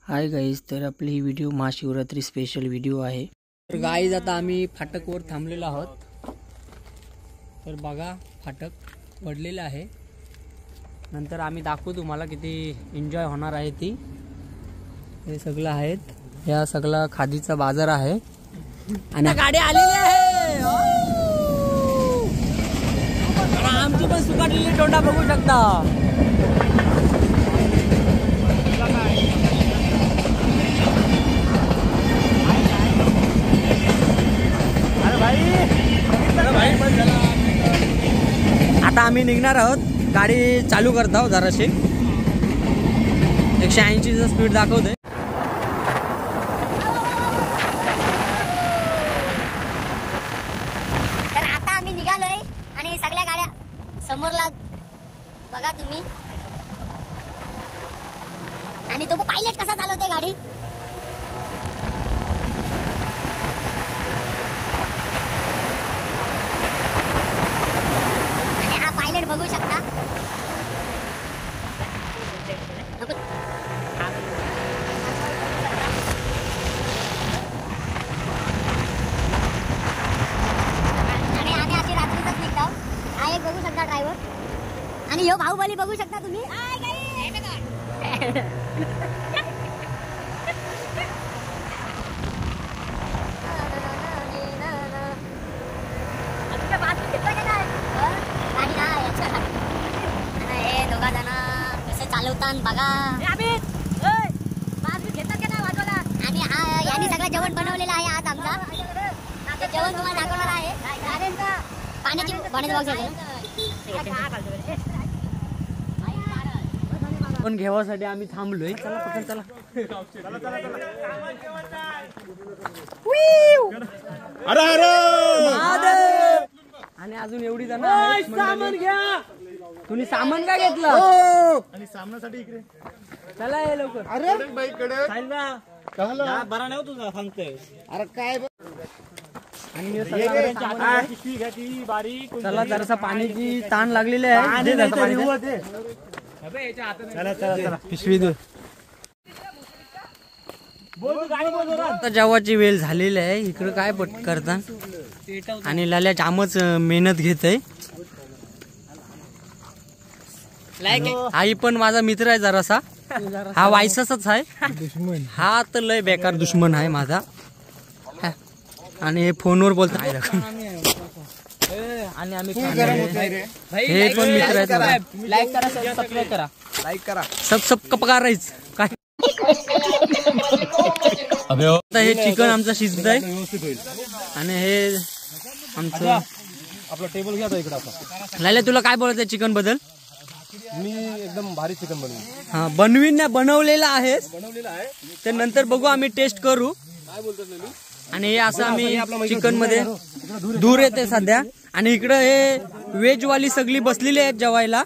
Hi guys, तर आपली ही video Mahashivratri special video आहे। तर गाईज आता आम्ही फाटकवर थांबलेलो आहोत। तर बघा फाटक पडलेलं आहे, नंतर आम्ही दाखवू तुम्हाला किती एन्जॉय होणार आहे ती। हे सगळं आहेत, या सगळा खादीचा बाजार आहे आणि गाडी आलेली आहे। आमची पण सुकाटलेली तोंडा बघू शकता। आता आम्ही निघणार आहोत, गाडी चालू करत आहोत जराशी। 180चा स्पीड दाखवते। तर आता आम्ही निघालोय आणि सगळ्या गाड्या समोरला बघा तुम्ही, आणि तो पायलट कसा चालवते गाडी। बघू शकता आणि आम्ही अशी रात्रीच निघतो। हा एक बघू शकता ड्रायव्हर, आणि ह्यो बाहुबली बघू शकता तुम्ही। चालवताना बघा, आणि यांनी सगळं जेवण बनवलेलं आहे आज आमचा। ते जेवण तुम्हाला दाखवणार आहे। पाण्याची पण घेवासाठी आम्ही थांबलोय। चला पटकन चला। अरे अरे आणि अजून एवढी जण सामान घ्या। तुम्ही सामान काय घेतलं? आणि सामनासाठी इकडे चला ये लवकर। अरे बाईक कडे बरा नाही तुझा सांगतोय। अरे काय आणि पिशवी घ्या ती बारीक। चला जरासा पाण्याची ताण लागलेली आहे। चला चला चला पिशवी दे। आता जेवाची वेळ झालेली आहे। इकडे काय करता, आणि लाल्या जामच मेहनत घेत आहे। आई पण माझा मित्र आहे जरासा, हा वायसच आहे। हा तर लय बेकार दुश्मन आहे माझा, आणि फोनवर बोलतो। आणि आम्ही हे पण मित्र आहेत। लाईक करा, सबस्क्राइब करा, लाईक करा, सब कपकार राहीच काय। आता हे चिकन आमचं शिजत आहे, आणि हे आमचं आपला टेबल घ्या इकडे आता। लाल्या तुला काय बोलायचं चिकन बद्दल? मी एकदम भारी चिकन बनवून, हा बनवीन ना, बनवलेला आहे। तर नंतर बघू, आम्ही टेस्ट करू। आणि हे असं आम्ही चिकन मध्ये दूर येते सध्या, आणि इकडं हे व्हेज वाली सगळी बसलेली आहेत जेवायला।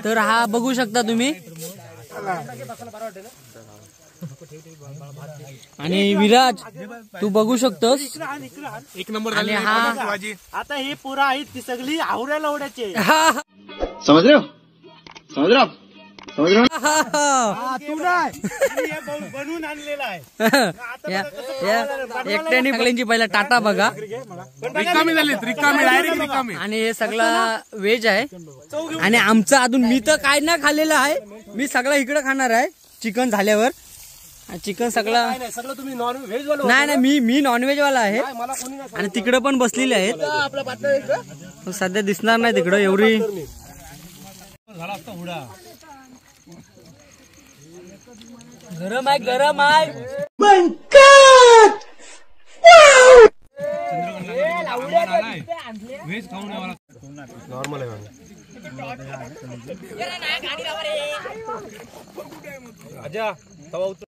तर हा बघू शकता तुम्ही, आणि विराज तू बघू शकतोस, एक नंबर। आणि हा आता हे पुरा आहेत ती सगळी आवड्या लवड्याचे। समझ रहे हो, समझ रहे हो, समझ रहे हो। तू नाही बनवून आणलेला आहे। एकट्याने सगळ्यांची पहिला टाटा बघा। रिकामी झाली, रिकामी डायरेक्ट रिकामी। आणि हे सगळं व्हेज आहे, आणि आमचं अजून मी तर काय ना खाल्लेलं आहे। मी सगळं इकडे खाणार आहे चिकन झाल्यावर। चिकन सगळं सगळं तुम्ही नॉन व्हेज नाही, मी नॉनव्हेज वाला आहे। मला कोणी नाही, आणि तिकडे पण बसलेले आहेत, आपल्या पार्टनर सध्या दिसणार नाही तिकडं एवढी। झाला असता हुडा, गरम आहे, गरम आहे। व्हेज खाऊन नॉर्मल आहे। आजा तवा उतर।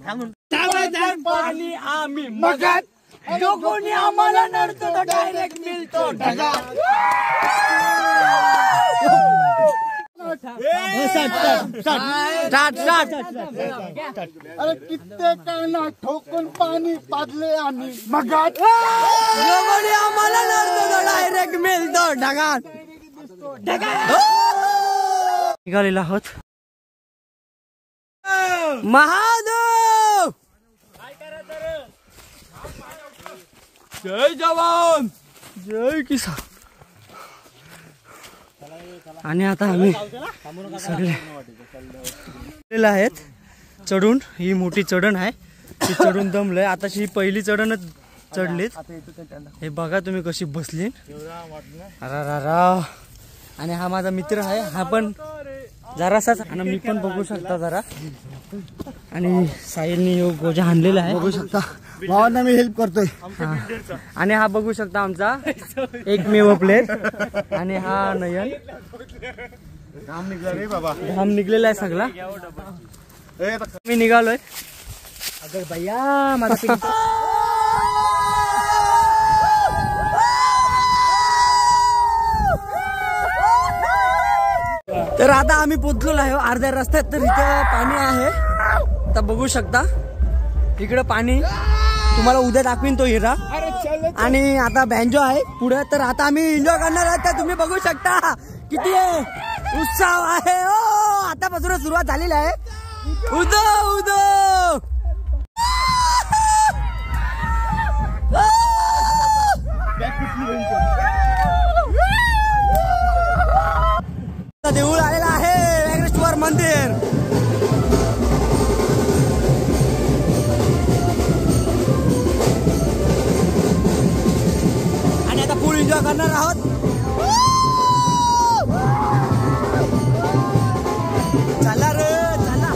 थांब पाणी आम्ही मगात जो कोणी आम्हाला नडतो तो डायरेक्ट मिळतो ढगात. अरे कित्येकांना ठोकून पाणी पाजले आम्ही मगात जो कोणी आम्हाला नडतो तो डायरेक्ट मिळतो ढगात. निघालेला आहोत महादेव. जय जवान जय किसान. आणि आता आम्ही सगळे आहेत चढून. ही मोठी चढण आहे, ती चढून दमलंय. आताची ही पहिली चढणच चढलीत. हे बघा तुम्ही कशी बसली. आणि हा माझा मित्र आहे, हा पण जरासाच. आणि मी पण बघू शकता जरा. आणि साहिलनी योग गोजा आणलेला आहे, बघू शकता. भावांना मी हेल्प करतोय. आणि हा बघू शकता आमचा एकमेव प्लेयर. आणि हा नयन. काम निघला रे बाबा. घाम निघलेला आहे सगळा. मी निघालोय. अगर भैया माझा तर आता आम्ही पोचलेलो आहे अर्ध्या रस्त्यात. तर इथं पाणी आहे, तर बघू शकता इकडं पाणी. तुम्हाला उद्या दाखवीन तो हिरा. आणि आता बँजो आहे पुढे. तर आता आम्ही एन्जॉय करणार आहोत. तर तुम्ही बघू शकता किती उत्साह आहे. ओ आतापासून सुरुवात झालेली आहे. उदो उदो देऊळ आलेला आहे वेंकटेश्वर मंदिर. आणि आता फुल एन्जॉय करणार आहोत. चला रे चला.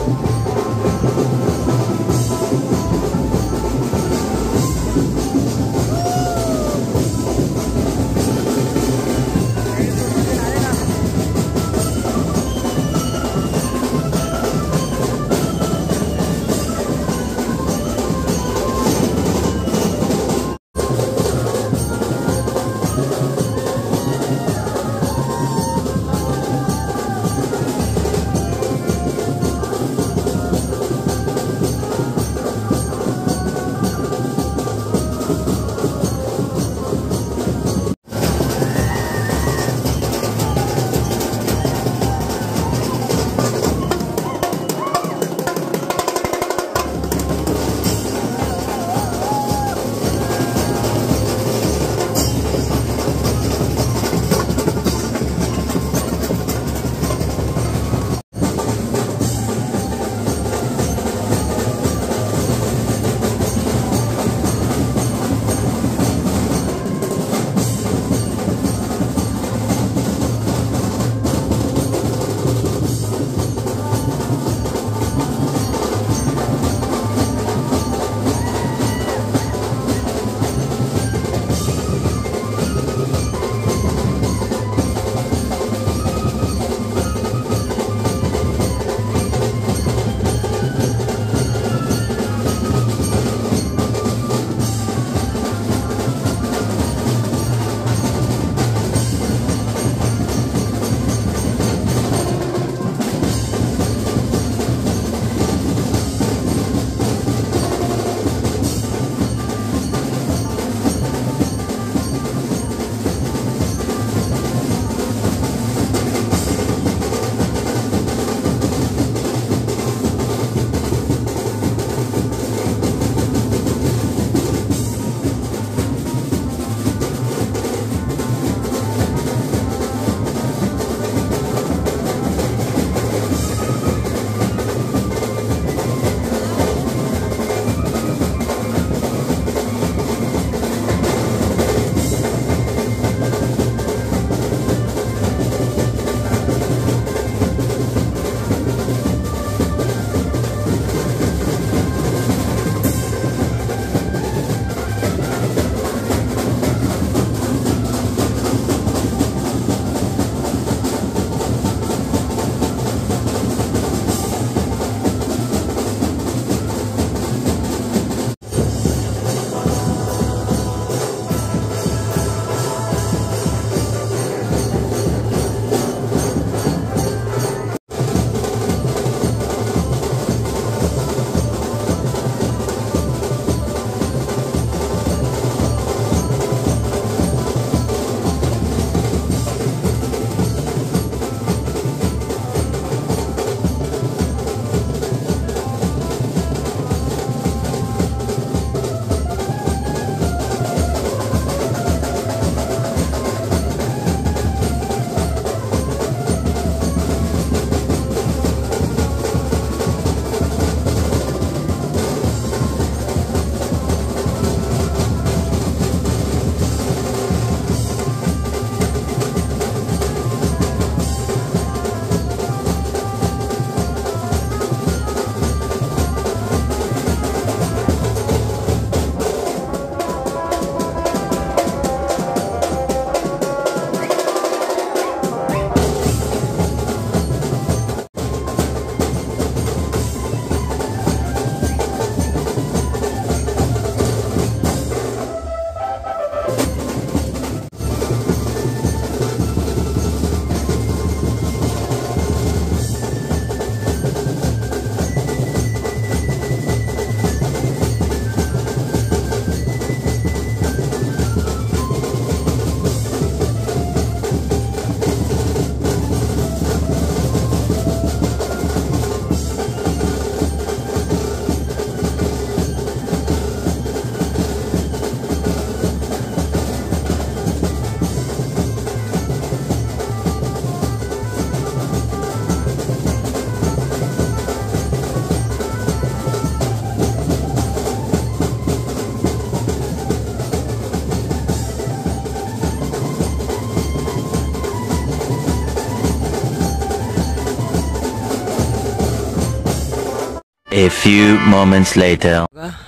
A few moments later.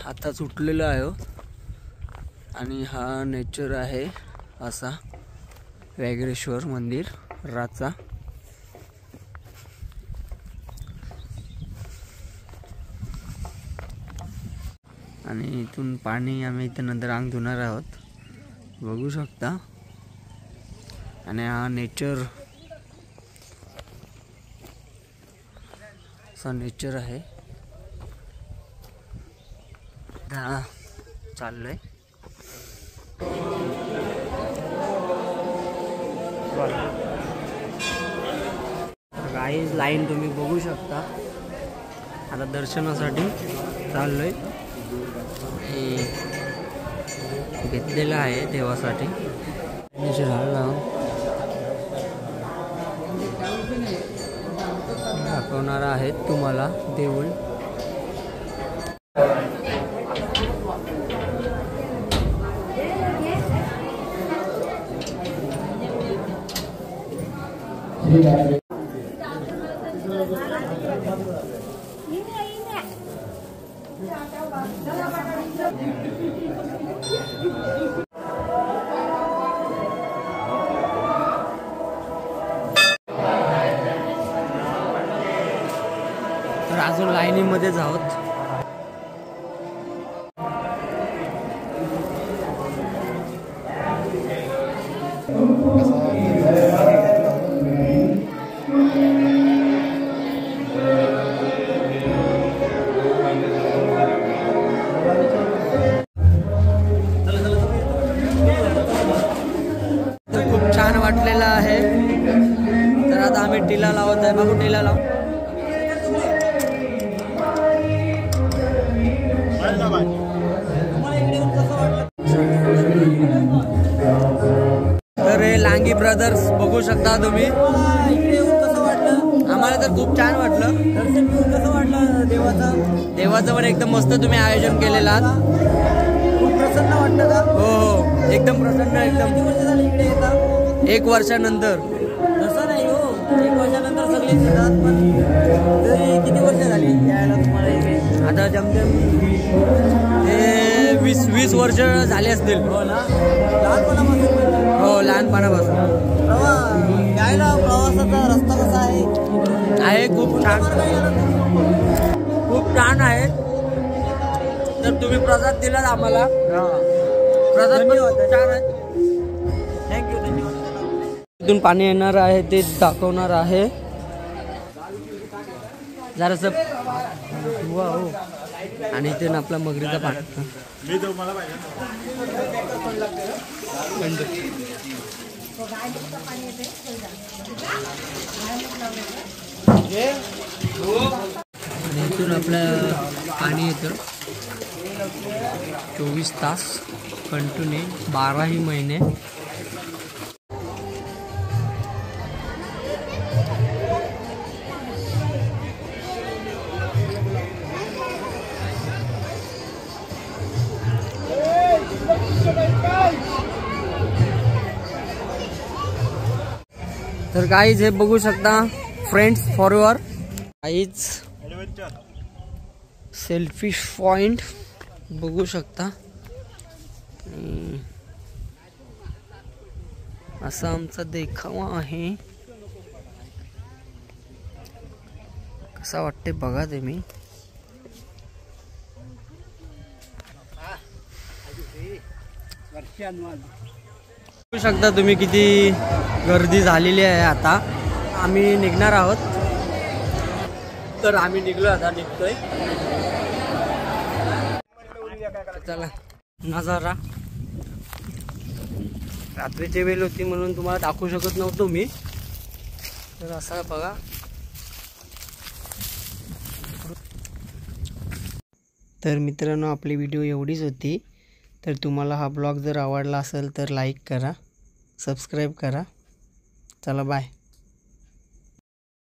आता सुटलेलो आहे आणि हा नेचर आहे असा व्याघ्रेश्वर मंदिर राचा. आणि इथून पाणी आम्ही इथं नंतर अंग धुणार आहोत, बघू शकता. आणि हा नेचर असा नेचर आहे. चाललोय गाईज लाईन तुम्ही बघू शकता. आता दर्शनासाठी चाललोय, घेतलेलं आहे देवासाठी. दाखवणार आहेत तुम्हाला देऊळ. तर अजून लाईनीमध्येच आहोत. तर खूप छान वाटलेलं आहे. तर आता आम्ही टिला लावत आहे. बाबू टिला लाव. तर हे लांगी ब्रदर्स बघू शकता तुम्ही. कसं वाटलं? आम्हाला तर खूप छान वाटलं. दर्शन घेऊन कसं वाटलं देवाचं पण एकदम मस्त तुम्ही आयोजन केलेलं आहात. खूप प्रसन्न वाटतं का? हो, एकदम प्रसन्न. एकदम. किती वर्ष झाली इकडे येतात? 1 वर्षानंतर. तसं नाही हो, 1 वर्षानंतर सगळेच येतात. पण तरी किती वर्ष झाली यायला तुम्हाला इकडे? आता जमजम ते 20 वर्ष झाले असतील. हो ना, लहानपणापासून. हो, लहानपणापासून. यायला प्रवासाचा रस्ता कसा आहे? खूप छान, खूप छान आहे. तर तुम्ही प्रसाद दिलात आम्हाला. प्रसाद पण छान आहे. थँक्यू. धन्यवाद. इथून पाणी येणार आहे ते दाखवणार आहे जरासं. हो, आणि इथे आपला मगरीचा पाणी. इथून आपलं पाणी येतं 24 तास कंटिन्यू 12ही महिने. तर गाईज हे बघू शकता friends forward. Guys selfie point बघू शकता. असा आमचा देखावा आहे. कसा वाटते बघा तुम्ही. बघू शकता तुम्ही किती गर्दी झालेली आहे. आता आम्ही निघणार आहोत. तर आम्ही निघलो, आता निघतोय. चला, नजारा रात्रीची वेळ होती म्हणून तुम्हाला दाखवू शकत नव्हतो मी. तर असा बघा. तर मित्रांनो, आपली व्हिडिओ एवढीच होती. तर तुम्हाला हा ब्लॉग जर आवडला असेल तर लाईक करा, सबस्क्राईब करा. चला, बाय.